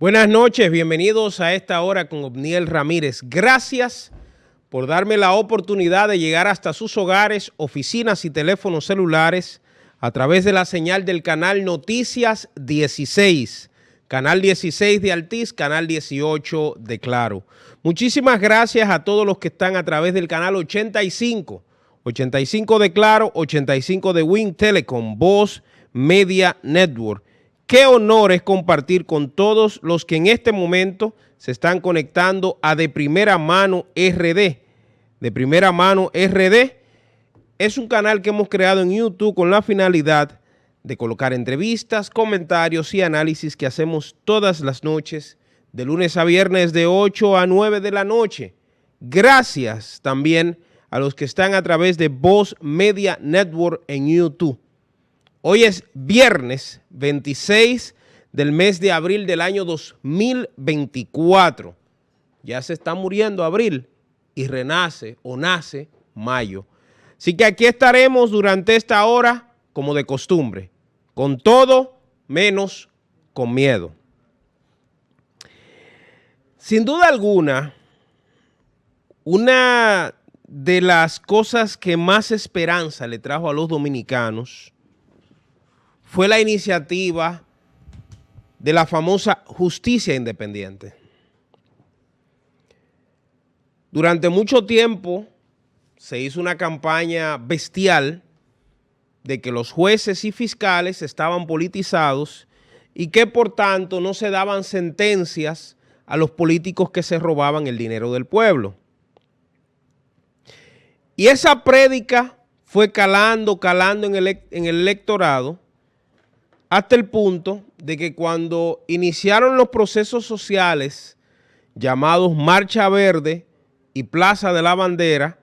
Buenas noches, bienvenidos a esta hora con Obniel Ramírez. Gracias por darme la oportunidad de llegar hasta sus hogares, oficinas y teléfonos celulares a través de la señal del canal Noticias 16, canal 16 de Altiz, canal 18 de Claro. Muchísimas gracias a todos los que están a través del canal 85 de Claro, 85 de Win Telecom, Voz Media Network. Qué honor es compartir con todos los que en este momento se están conectando a De Primera Mano RD. De Primera Mano RD es un canal que hemos creado en YouTube con la finalidad de colocar entrevistas, comentarios y análisis que hacemos todas las noches, de lunes a viernes de 8 a 9 de la noche. Gracias también a los que están a través de Voz Media Network en YouTube. Hoy es viernes 26 del mes de abril del año 2024. Ya se está muriendo abril y renace o nace mayo. Así que aquí estaremos durante esta hora como de costumbre, con todo menos con miedo. Sin duda alguna, una de las cosas que más esperanza le trajo a los dominicanos fue la iniciativa de la famosa justicia independiente. Durante mucho tiempo se hizo una campaña bestial de que los jueces y fiscales estaban politizados y que por tanto no se daban sentencias a los políticos que se robaban el dinero del pueblo. Y esa prédica fue calando en el electorado, hasta el punto de que cuando iniciaron los procesos sociales llamados Marcha Verde y Plaza de la Bandera,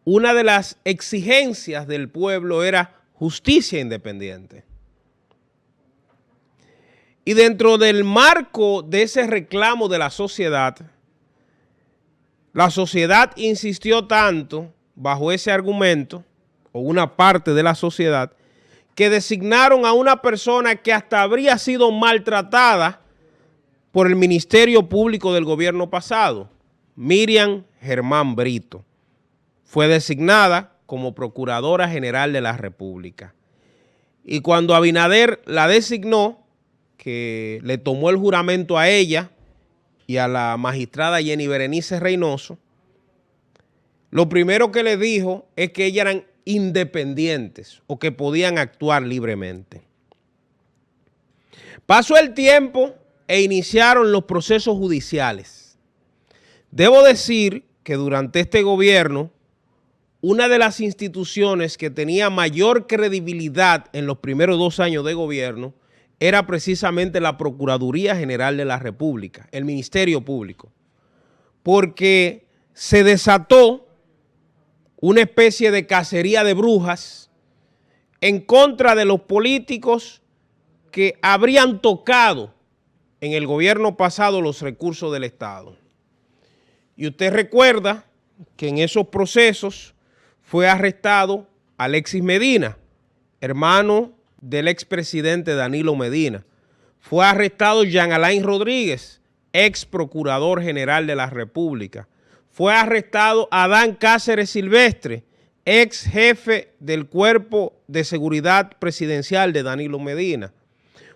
una de las exigencias del pueblo era justicia independiente. Y dentro del marco de ese reclamo de la sociedad insistió tanto bajo ese argumento, o una parte de la sociedad, que designaron a una persona que hasta habría sido maltratada por el Ministerio Público del gobierno pasado, Miriam Germán Brito. Fue designada como Procuradora General de la República. Y cuando Abinader la designó, que le tomó el juramento a ella y a la magistrada Jenny Berenice Reynoso, lo primero que le dijo es que ellas eran independientes o que podían actuar libremente. Pasó el tiempo e iniciaron los procesos judiciales. Debo decir que durante este gobierno, una de las instituciones que tenía mayor credibilidad en los primeros 2 años de gobierno era precisamente la Procuraduría General de la República, el Ministerio Público, porque se desató una especie de cacería de brujas en contra de los políticos que habrían tocado en el gobierno pasado los recursos del Estado. Y usted recuerda que en esos procesos fue arrestado Alexis Medina, hermano del expresidente Danilo Medina. Fue arrestado Jean Alain Rodríguez, ex procurador general de la República. Fue arrestado Adán Cáceres Silvestre, ex jefe del Cuerpo de Seguridad Presidencial de Danilo Medina.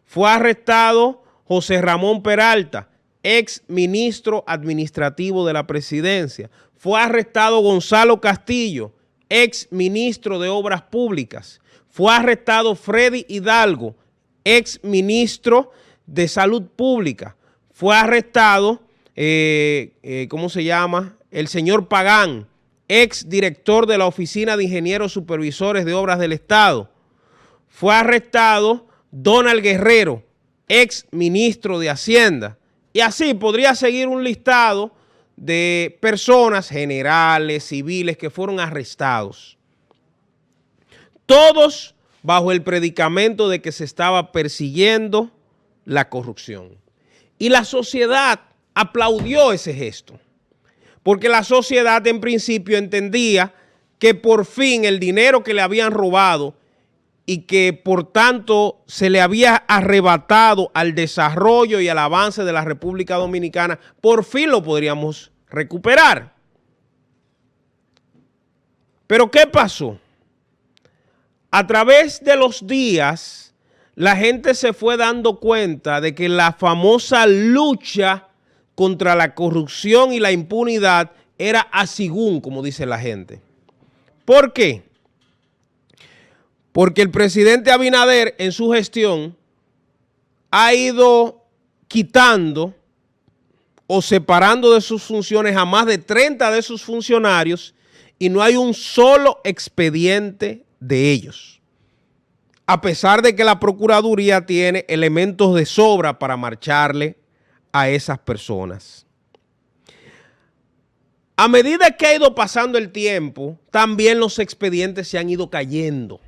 Fue arrestado José Ramón Peralta, ex ministro administrativo de la Presidencia. Fue arrestado Gonzalo Castillo, ex ministro de Obras Públicas. Fue arrestado Freddy Hidalgo, ex ministro de Salud Pública. Fue arrestado, ¿cómo se llama?, el señor Pagán, ex director de la Oficina de Ingenieros Supervisores de Obras del Estado. Fue arrestado Donald Guerrero, ex ministro de Hacienda. Y así podría seguir un listado de personas, generales, civiles, que fueron arrestados. Todos bajo el predicamento de que se estaba persiguiendo la corrupción. Y la sociedad aplaudió ese gesto, porque la sociedad en principio entendía que por fin el dinero que le habían robado y que por tanto se le había arrebatado al desarrollo y al avance de la República Dominicana, por fin lo podríamos recuperar. Pero ¿qué pasó? A través de los días, la gente se fue dando cuenta de que la famosa lucha contra la corrupción y la impunidad era asigún, como dice la gente. ¿Por qué? Porque el presidente Abinader en su gestión ha ido quitando o separando de sus funciones a más de 30 de sus funcionarios y no hay un solo expediente de ellos. A pesar de que la Procuraduría tiene elementos de sobra para marcharle a esas personas. A medida que ha ido pasando el tiempo, también los expedientes se han ido cayendo.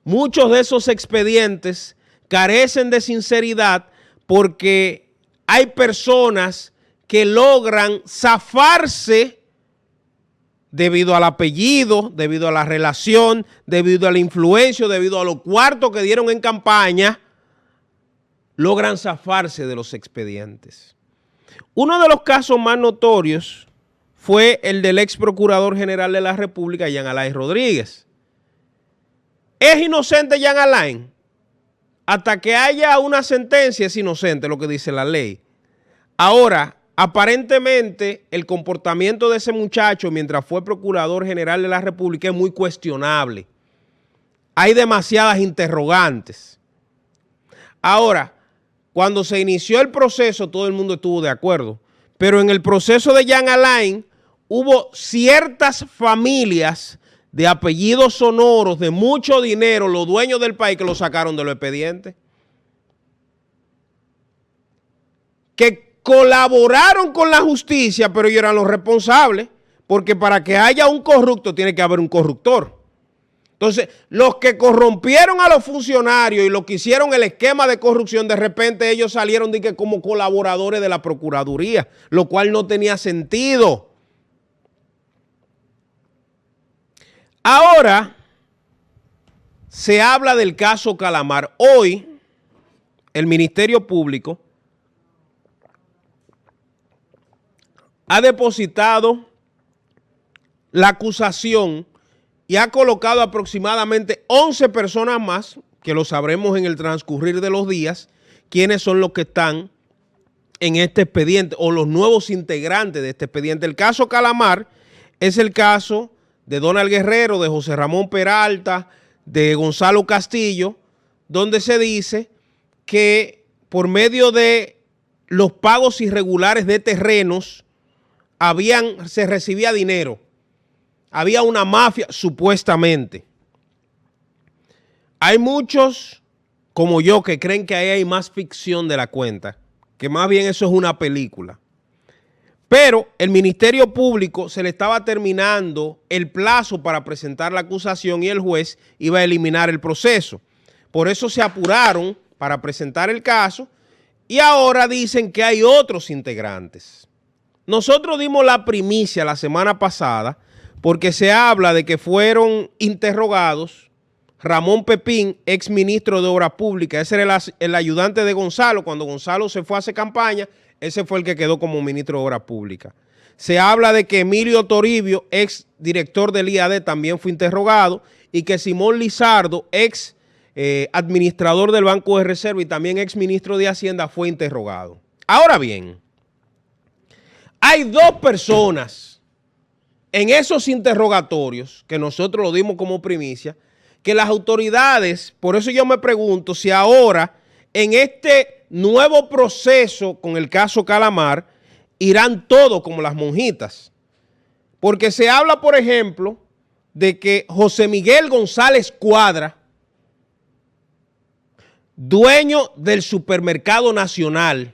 Muchos de esos expedientes carecen de sinceridad porque hay personas que logran zafarse debido al apellido, debido a la relación, debido a la influencia, debido a los cuartos que dieron en campaña, logran zafarse de los expedientes. Uno de los casos más notorios fue el del ex procurador general de la República, Jean Alain Rodríguez. ¿Es inocente Jean Alain? Hasta que haya una sentencia es inocente, lo que dice la ley. Ahora, aparentemente, el comportamiento de ese muchacho mientras fue procurador general de la República es muy cuestionable. Hay demasiadas interrogantes. Ahora, cuando se inició el proceso, todo el mundo estuvo de acuerdo. Pero en el proceso de Jean Alain, hubo ciertas familias de apellidos sonoros, de mucho dinero, los dueños del país que lo sacaron de los expedientes. Que colaboraron con la justicia, pero ellos eran los responsables, porque para que haya un corrupto tiene que haber un corruptor. Entonces, los que corrompieron a los funcionarios y los que hicieron el esquema de corrupción, de repente ellos salieron de que como colaboradores de la Procuraduría, lo cual no tenía sentido. Ahora se habla del caso Calamar. Hoy el Ministerio Público ha depositado la acusación y ha colocado aproximadamente 11 personas más, que lo sabremos en el transcurrir de los días, quiénes son los que están en este expediente o los nuevos integrantes de este expediente. El caso Calamar es el caso de Donald Guerrero, de José Ramón Peralta, de Gonzalo Castillo, donde se dice que por medio de los pagos irregulares de terrenos se recibía dinero. Había una mafia, supuestamente. Hay muchos, como yo, que creen que ahí hay más ficción de la cuenta, que más bien eso es una película. Pero el Ministerio Público se le estaba terminando el plazo para presentar la acusación y el juez iba a eliminar el proceso. Por eso se apuraron para presentar el caso y ahora dicen que hay otros integrantes. Nosotros dimos la primicia la semana pasada porque se habla de que fueron interrogados Ramón Pepín, ex ministro de Obras Públicas. Ese era el ayudante de Gonzalo. Cuando Gonzalo se fue a hacer campaña, ese fue el que quedó como ministro de Obras Públicas. Se habla de que Emilio Toribio, ex director del IAD, también fue interrogado y que Simón Lizardo, ex administrador del Banco de Reserva y también ex ministro de Hacienda, fue interrogado. Ahora bien, hay dos personas en esos interrogatorios, que nosotros lo dimos como primicia, que las autoridades, por eso yo me pregunto si ahora en este nuevo proceso con el caso Calamar irán todos como las monjitas. Porque se habla, por ejemplo, de que José Miguel González Cuadra, dueño del Supermercado Nacional,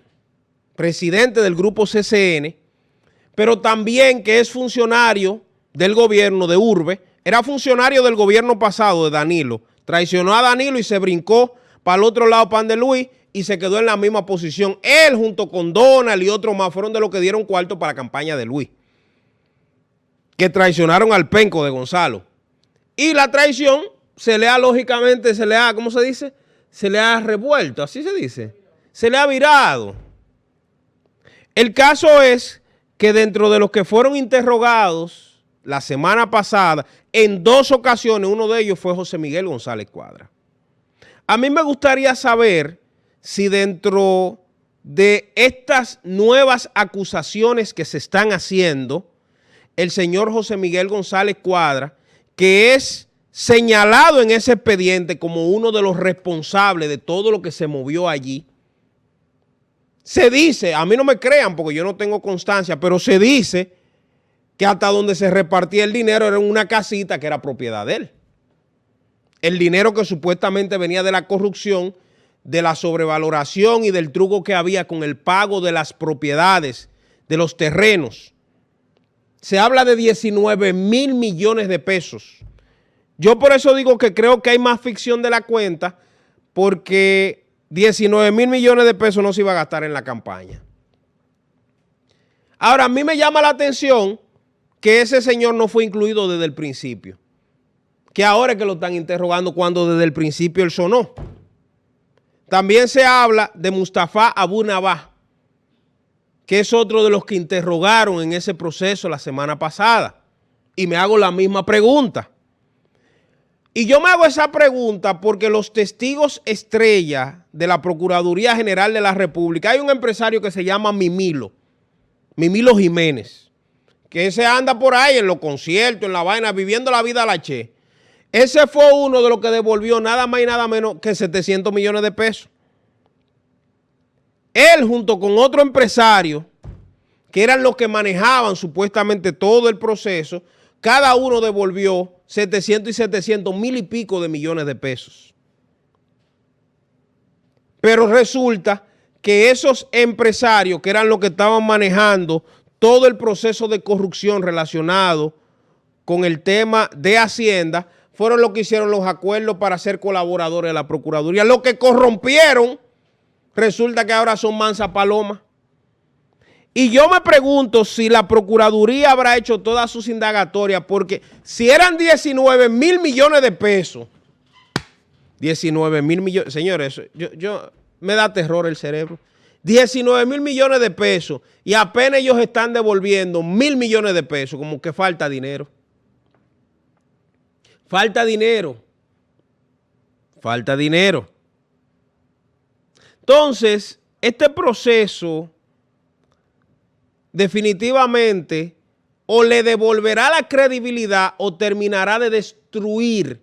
presidente del Grupo CCN, pero también que es funcionario del gobierno de Urbe, era funcionario del gobierno pasado de Danilo, traicionó a Danilo y se brincó para el otro lado, Pan de Luis, y se quedó en la misma posición. Él junto con Donald y otros más fueron de los que dieron cuarto para la campaña de Luis, que traicionaron al penco de Gonzalo. Y la traición se le ha lógicamente, ¿cómo se dice? Se le ha revuelto, así se dice. Se le ha virado. El caso es que dentro de los que fueron interrogados la semana pasada, en 2 ocasiones, uno de ellos fue José Miguel González Cuadra. A mí me gustaría saber si dentro de estas nuevas acusaciones que se están haciendo, el señor José Miguel González Cuadra, que es señalado en ese expediente como uno de los responsables de todo lo que se movió allí, se dice, a mí no me crean porque yo no tengo constancia, pero se dice que hasta donde se repartía el dinero era en una casita que era propiedad de él. El dinero que supuestamente venía de la corrupción, de la sobrevaloración y del truco que había con el pago de las propiedades, de los terrenos. Se habla de 19,000 millones de pesos. Yo por eso digo que creo que hay más ficción de la cuenta, porque 19,000 millones de pesos no se iba a gastar en la campaña. Ahora, a mí me llama la atención que ese señor no fue incluido desde el principio. Que ahora es que lo están interrogando cuando desde el principio él sonó. También se habla de Mustafa Abu Nabah, que es otro de los que interrogaron en ese proceso la semana pasada. Y me hago la misma pregunta. Y yo me hago esa pregunta porque los testigos estrella de la Procuraduría General de la República, hay un empresario que se llama Mimilo Jiménez, que ese anda por ahí en los conciertos, en la vaina, viviendo la vida a la che. Ese fue uno de los que devolvió nada más y nada menos que 700 millones de pesos. Él junto con otro empresario, que eran los que manejaban supuestamente todo el proceso, cada uno devolvió 700 y 700, 1,000 y pico de millones de pesos. Pero resulta que esos empresarios, que eran los que estaban manejando todo el proceso de corrupción relacionado con el tema de Hacienda, fueron los que hicieron los acuerdos para ser colaboradores de la Procuraduría. Los que corrompieron, resulta que ahora son mansa paloma. Y yo me pregunto si la Procuraduría habrá hecho todas sus indagatorias, porque si eran 19,000 millones de pesos, 19,000 millones, señores, me da terror el cerebro. 19,000 millones de pesos y apenas ellos están devolviendo 1,000 millones de pesos, como que falta dinero. Falta dinero. Falta dinero. Entonces, este proceso definitivamente o le devolverá la credibilidad o terminará de destruir,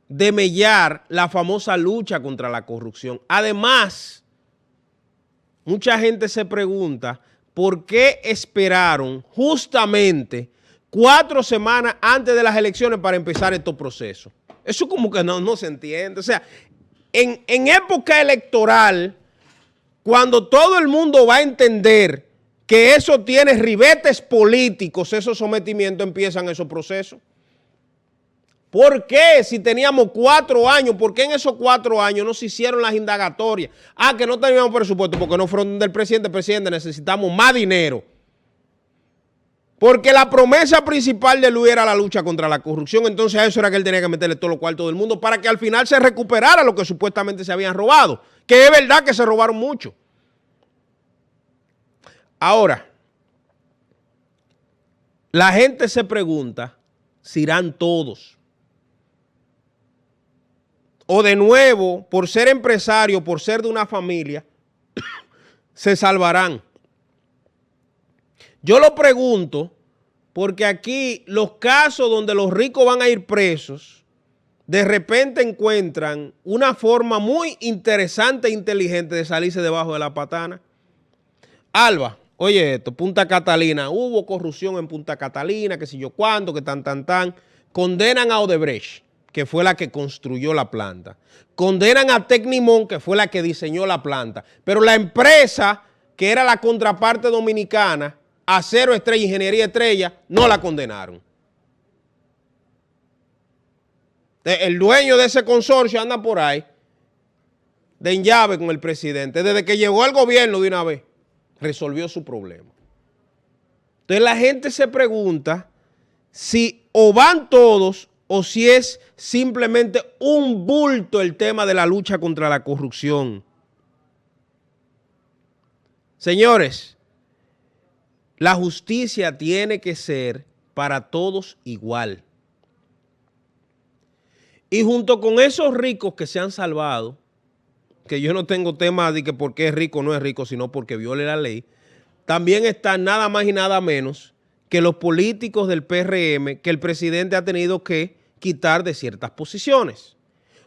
de mellar la famosa lucha contra la corrupción. Además, mucha gente se pregunta por qué esperaron justamente 4 semanas antes de las elecciones para empezar estos procesos. Eso como que no se entiende. O sea, en época electoral, cuando todo el mundo va a entender que eso tiene ribetes políticos, esos sometimientos, empiezan esos procesos. ¿Por qué? Si teníamos 4 años, ¿por qué en esos 4 años no se hicieron las indagatorias? Ah, que no teníamos presupuesto porque no fueron del presidente. Presidente, necesitamos más dinero. Porque la promesa principal de Luis era la lucha contra la corrupción. Entonces a eso era que él tenía que meterle todos los cuartos del mundo para que al final se recuperara lo que supuestamente se habían robado. Que es verdad que se robaron mucho. Ahora, la gente se pregunta si irán todos. O de nuevo, por ser empresario, por ser de una familia, se salvarán. Yo lo pregunto porque aquí los casos donde los ricos van a ir presos, de repente encuentran una forma muy interesante e inteligente de salirse debajo de la patana. Alba, oye esto, Punta Catalina, hubo corrupción en Punta Catalina, que si yo cuánto, que tan. Condenan a Odebrecht, que fue la que construyó la planta. Condenan a Tecnimont, que fue la que diseñó la planta. Pero la empresa, que era la contraparte dominicana, Acero Estrella, Ingeniería Estrella, no la condenaron. El dueño de ese consorcio anda por ahí, de en llave con el presidente. Desde que llegó al gobierno de una vez, resolvió su problema. Entonces la gente se pregunta si o van todos o si es simplemente un bulto el tema de la lucha contra la corrupción. Señores, la justicia tiene que ser para todos igual. Y junto con esos ricos que se han salvado, que yo no tengo tema de que por qué es rico o no es rico, sino porque viole la ley, también están nada más y nada menos que los políticos del PRM que el presidente ha tenido que quitar de ciertas posiciones.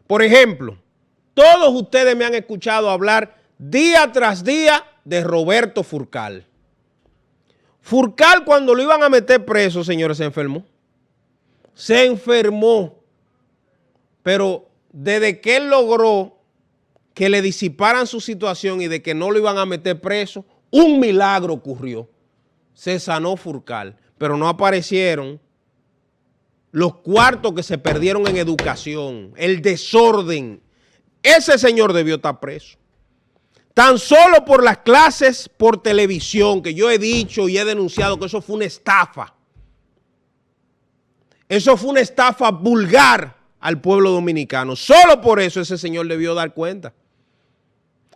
Por ejemplo, todos ustedes me han escuchado hablar día tras día de Roberto Furcal. Furcal, cuando lo iban a meter preso, señores, se enfermó. Se enfermó. Pero desde que él logró que le disiparan su situación y de que no lo iban a meter preso, un milagro ocurrió. Se sanó Furcal, pero no aparecieron los cuartos que se perdieron en educación, el desorden. Ese señor debió estar preso. Tan solo por las clases por televisión, que yo he dicho y he denunciado que eso fue una estafa. Eso fue una estafa vulgar al pueblo dominicano. Solo por eso ese señor debió dar cuenta.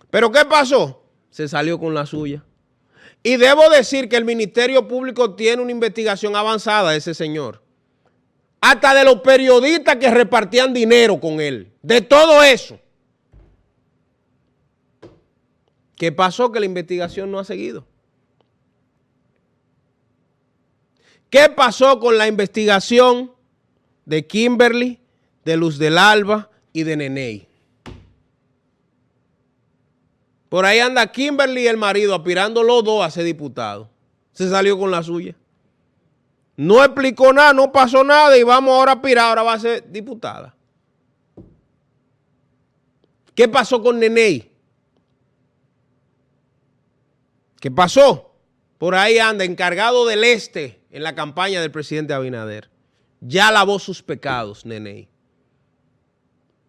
¿Pero qué pasó? Se salió con la suya. Y debo decir que el Ministerio Público tiene una investigación avanzada de ese señor. Hasta de los periodistas que repartían dinero con él. De todo eso. ¿Qué pasó? Que la investigación no ha seguido. ¿Qué pasó con la investigación de Kimberly, de Luz del Alba y de Neney? Por ahí anda Kimberly y el marido aspirando los dos a ser diputados. Se salió con la suya. No explicó nada, no pasó nada y vamos ahora a aspirar, ahora va a ser diputada. ¿Qué pasó con Neney? ¿Qué pasó? Por ahí anda encargado del este en la campaña del presidente Abinader. Ya lavó sus pecados, Neney.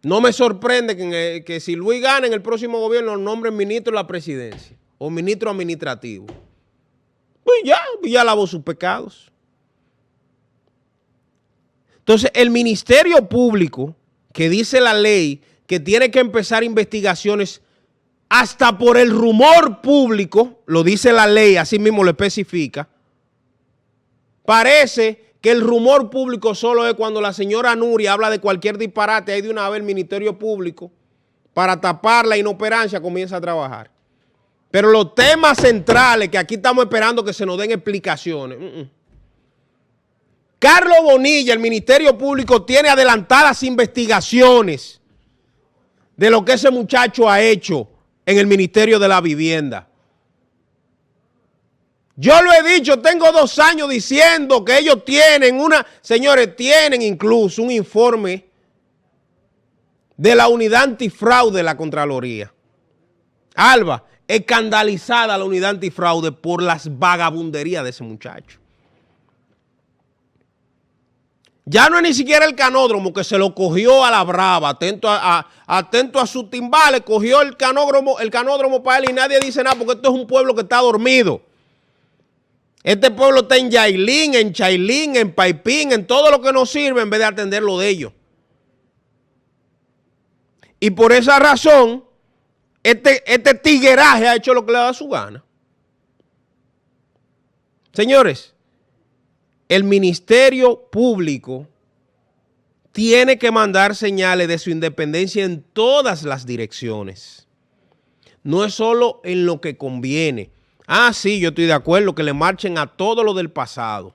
No me sorprende que si Luis gana en el próximo gobierno nombren ministro de la presidencia o ministro administrativo. Pues ya lavó sus pecados. Entonces, el Ministerio Público, que dice la ley que tiene que empezar investigaciones hasta por el rumor público, lo dice la ley, así mismo lo especifica, parece que el rumor público solo es cuando la señora Nuria habla de cualquier disparate, ahí de una vez el Ministerio Público, para tapar la inoperancia, comienza a trabajar. Pero los temas centrales, que aquí estamos esperando que se nos den explicaciones. Carlos Bonilla, el Ministerio Público, tiene adelantadas investigaciones de lo que ese muchacho ha hecho en el Ministerio de la Vivienda. Yo lo he dicho, tengo 2 años diciendo que ellos tienen señores, tienen incluso un informe de la unidad antifraude de la Contraloría. Alba, escandalizada la unidad antifraude por las vagabunderías de ese muchacho. Ya no es ni siquiera el canódromo que se lo cogió a la brava, atento a sus timbales, cogió el canódromo para él y nadie dice nada porque esto es un pueblo que está dormido. Este pueblo está en Yailín, en Chailín, en Paipín, en todo lo que nos sirve en vez de atender lo de ellos. Y por esa razón, este tigueraje ha hecho lo que le da su gana. Señores, el Ministerio Público tiene que mandar señales de su independencia en todas las direcciones. No es solo en lo que conviene. Ah, sí, yo estoy de acuerdo que le marchen a todo lo del pasado.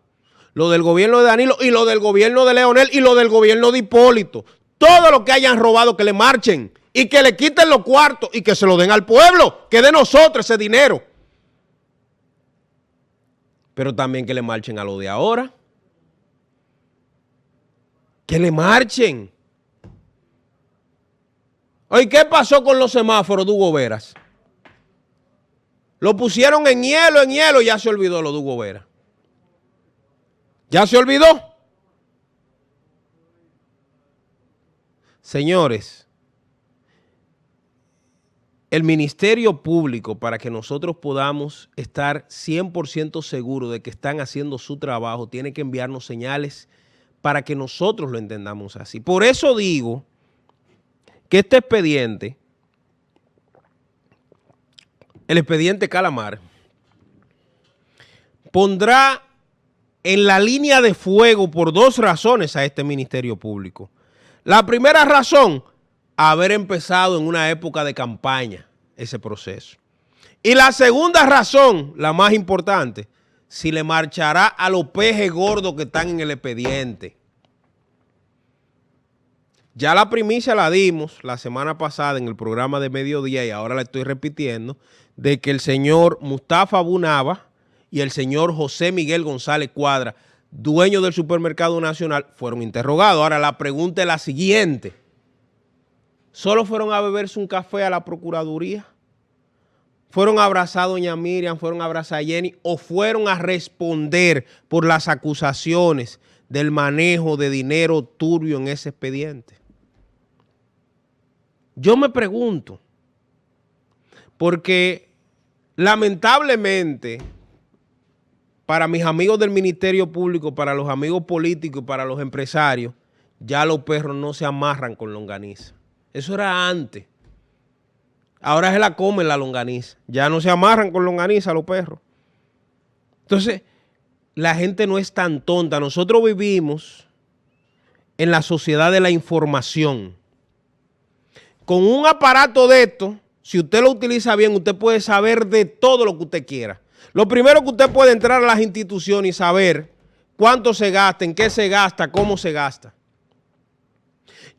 Lo del gobierno de Danilo y lo del gobierno de Leonel y lo del gobierno de Hipólito. Todo lo que hayan robado que le marchen y que le quiten los cuartos y que se lo den al pueblo, que de nosotros ese dinero. Pero también que le marchen a lo de ahora. Que le marchen. Oye, ¿qué pasó con los semáforos de Hugo Veras? Lo pusieron en hielo, ya se olvidó lo de Hugo Veras. ¿Ya se olvidó? Señores, el Ministerio Público, para que nosotros podamos estar 100% seguros de que están haciendo su trabajo, tiene que enviarnos señales para que nosotros lo entendamos así. Por eso digo que este expediente, el expediente Calamar, pondrá en la línea de fuego por dos razones a este Ministerio Público. La primera razón, haber empezado en una época de campaña ese proceso. Y la segunda razón, la más importante, si le marchará a los pejes gordos que están en el expediente. Ya la primicia la dimos la semana pasada en el programa de mediodía y ahora la estoy repitiendo, de que el señor Mustafa Abu Naba y el señor José Miguel González Cuadra, dueño del Supermercado Nacional, fueron interrogados. Ahora la pregunta es la siguiente. ¿Solo fueron a beberse un café a la Procuraduría? ¿Fueron a abrazar a doña Miriam? ¿Fueron a abrazar a Jenny? ¿O fueron a responder por las acusaciones del manejo de dinero turbio en ese expediente? Yo me pregunto, porque lamentablemente para mis amigos del Ministerio Público, para los amigos políticos y para los empresarios, ya los perros no se amarran con longaniza. Eso era antes. Ahora se la comen la longaniza. Ya no se amarran con longaniza los perros. Entonces, la gente no es tan tonta. Nosotros vivimos en la sociedad de la información. Con un aparato de esto, si usted lo utiliza bien, usted puede saber de todo lo que usted quiera. Lo primero que usted puede entrar a las instituciones y saber cuánto se gasta, en qué se gasta, cómo se gasta.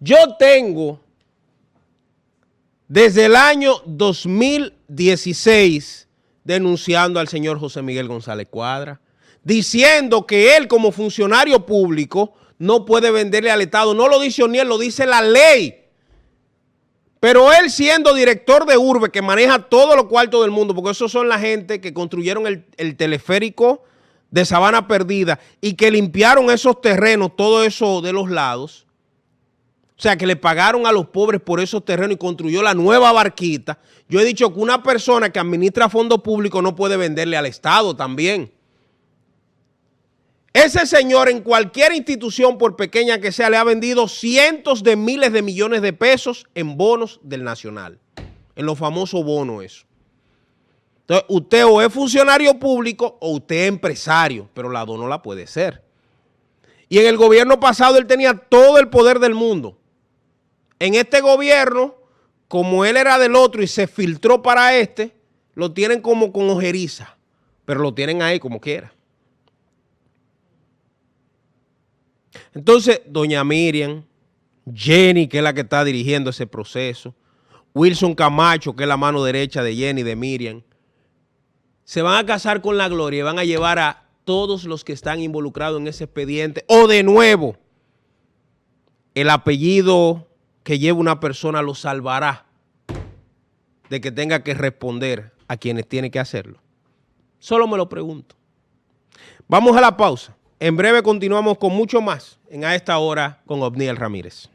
Yo tengo desde el año 2016 denunciando al señor José Miguel González Cuadra, diciendo que él como funcionario público no puede venderle al Estado. No lo dice ni él, lo dice la ley. Pero él siendo director de Urbe, que maneja todos los cuartos del mundo, porque esos son la gente que construyeron el teleférico de Sabana Perdida y que limpiaron esos terrenos, todo eso de los lados. O sea, que le pagaron a los pobres por esos terrenos y construyó la nueva Barquita. Yo he dicho que una persona que administra fondos públicos no puede venderle al Estado también. Ese señor en cualquier institución, por pequeña que sea, le ha vendido cientos de miles de millones de pesos en bonos del Nacional, en los famosos bonos eso. Entonces, usted o es funcionario público o usted es empresario, pero la dos no la puede ser. Y en el gobierno pasado él tenía todo el poder del mundo. En este gobierno, como él era del otro y se filtró para este, lo tienen como con ojeriza, pero lo tienen ahí como quiera. Entonces, doña Miriam, Jenny, que es la que está dirigiendo ese proceso, Wilson Camacho, que es la mano derecha de Jenny, de Miriam, se van a casar con la gloria y van a llevar a todos los que están involucrados en ese expediente, o de nuevo, el apellido que lleva una persona lo salvará de que tenga que responder a quienes tienen que hacerlo. Solo me lo pregunto. Vamos a la pausa. En breve continuamos con mucho más en A Esta Hora con Obniel Ramírez.